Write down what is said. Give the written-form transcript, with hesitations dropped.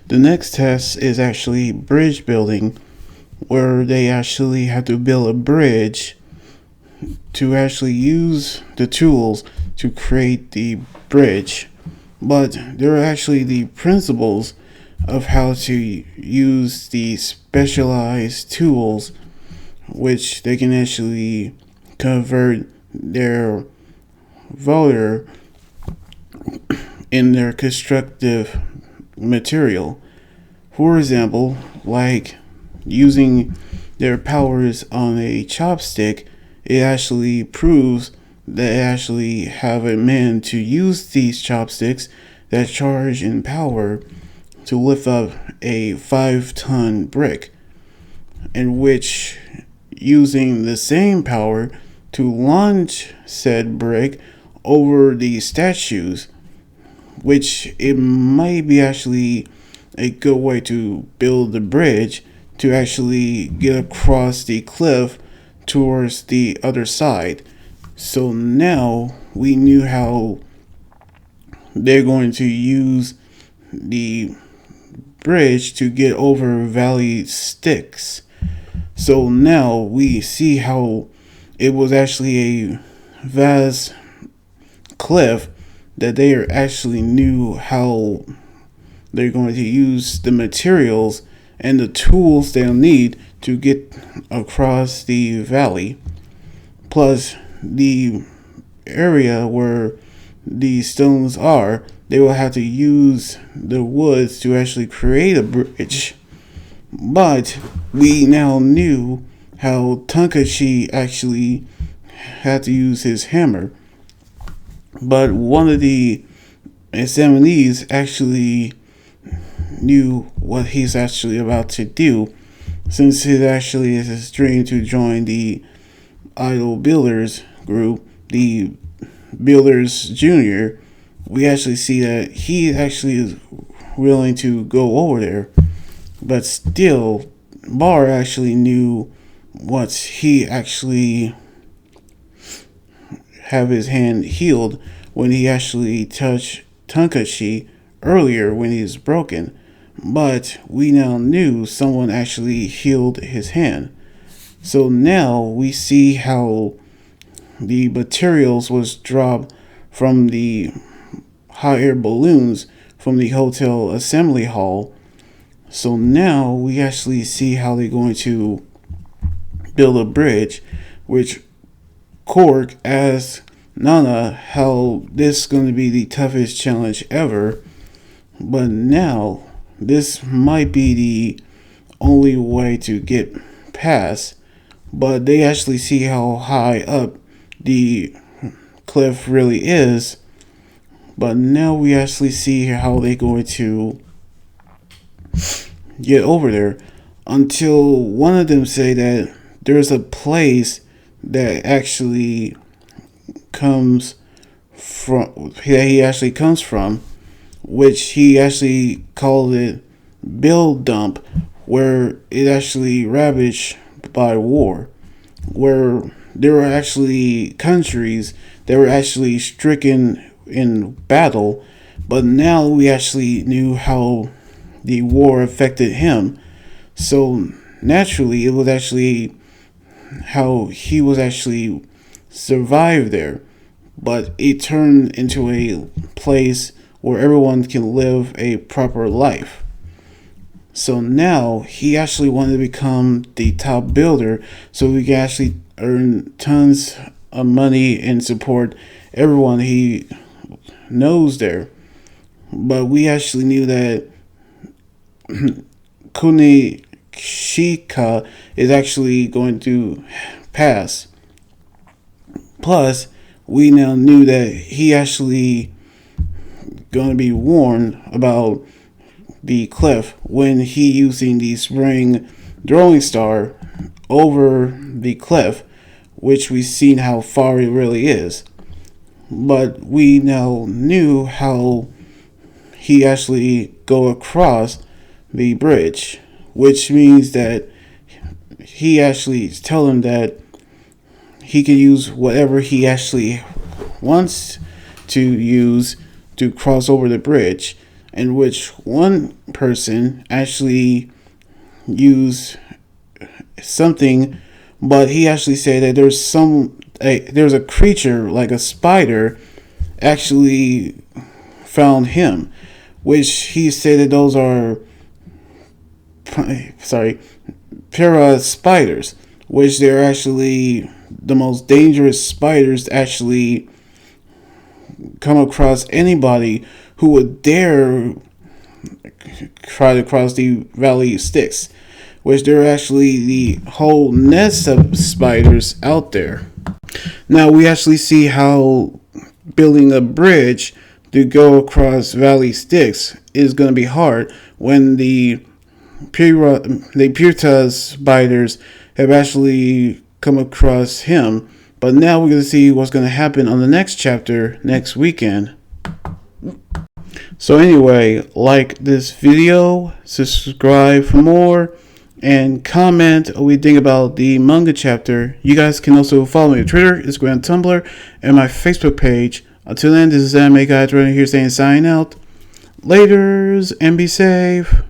The next test is actually bridge building, where they actually have to build a bridge to actually use the tools to create the bridge. But there are actually the principles of how to use the specialized tools, which they can actually convert their voter in their constructive material. For example, like using their powers on a chopstick, it actually proves that they actually have a man to use these chopsticks that charge in power to lift up a 5-ton brick, in which using the same power to launch said brick over the statues, which it might be actually a good way to build the bridge to actually get across the cliff towards the other side. So now we knew how they're going to use the bridge to get over valley sticks. So now we see how it was actually a vast cliff that they actually knew how they're going to use the materials and the tools they'll need to get across the valley. Plus, the area where the stones are, they will have to use the woods to actually create a bridge. But we now knew how Tankachi actually had to use his hammer. But one of the examees actually knew what he's actually about to do, since it actually is his dream to join the Idol Builders group, the Builders Junior. We actually see that he actually is willing to go over there, but still, Bar actually knew what he actually have his hand healed when he actually touched Tankachi earlier when he was broken. But we now knew someone actually healed his hand. So now we see how the materials was dropped from the hot air balloons from the hotel assembly hall. So now we actually see how they're going to build a bridge, which Korg asked Nana how this is going to be the toughest challenge ever. But now this might be the only way to get past. But they actually see how high up the cliff really is. But now we actually see how they're going to get over there, until one of them say that there's a place that actually comes from, that he actually comes from, which he actually called it Bill Dump, where it actually ravaged by war, where there were actually countries that were actually stricken in battle, but now we actually knew how the war affected him. So naturally, it was actually how he was actually survived there, but it turned into a place where everyone can live a proper life. So now he actually wanted to become the top builder so he can actually earn tons of money and support everyone he knows there. But we actually knew that Kunishika is actually going to pass. Plus, we now knew that he actually going to be warned about the cliff when he using the spring throwing star over the cliff, which we've seen how far it really is. But we now knew how he actually go across the bridge, which means that he actually tell him that he can use whatever he actually wants to use to cross over the bridge. in which one person actually used something, but he actually said that there's a creature like a spider actually found him, which he said that those are para spiders, which they're actually the most dangerous spiders to actually come across anybody who would dare try to cross the Valley of Styx, which there are actually the whole nest of spiders out there. Now we actually see how building a bridge to go across Valley Styx is going to be hard when the Preta spiders have actually come across him. But now we're going to see what's going to happen on the next chapter next weekend. So anyway, like this video, subscribe for more, and comment what you think about the manga chapter. You guys can also follow me on Twitter, Instagram, Tumblr, and my Facebook page. Until then, this is Anime Guy right here saying sign out. Laters, and be safe.